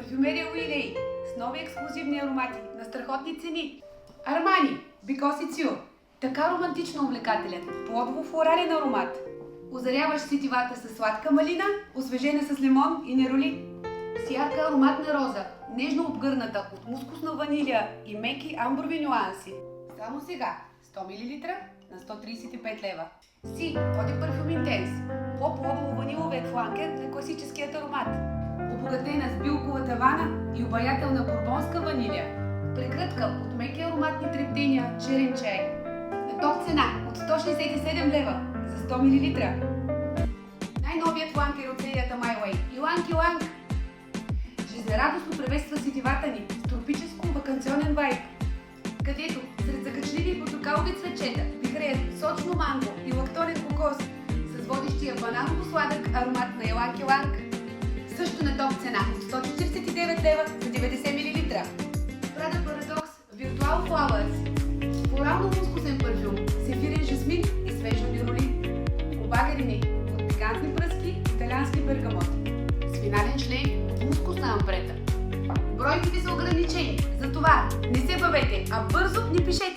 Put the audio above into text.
Парфюмерия Уилей с нови ексклюзивни аромати на страхотни цени. Армани, Because It's You. Така романтично увлекателен, плодово-флорален аромат. Озаряваш сетивата с сладка малина, освежена с лимон и неролит. С ярка ароматна роза, нежно обгърната от мускусна ванилия и меки амброви нюанси. Само сега 100 мл на 135 лева. Си, Eau de Parfum Intense, по-плодово-ваниловият фланкер на класическият аромат. Обогатена с билковата вана и обаятелна бурбонска ванилия. Прегръдка от меки ароматни трептения, черен чай. На топ цена от 167 лева за 100 мл. Най-новият фланкер от серията My Way – Ylang Ylang. Жизнерадостно приветства сетивата ни с тропическо ваканционен вайб, където сред закачливи портокалови цветчета вихреят сочно манго и лактонен кокос с водещия бананово-сладък аромат на Ylang Ylang. Също на топ цена от 149 лева за 90 мл. Prada Paradoxe Virtual Flowers. Флорално-мускусен парфюм с ефирен жасмин и свежо неролин. Обагрени от пикантни пръски италиански бергамот. С финален шлейф от мускусна амбрета. Бройките са ограничени, затова не се бавете, а бързо ни пишете!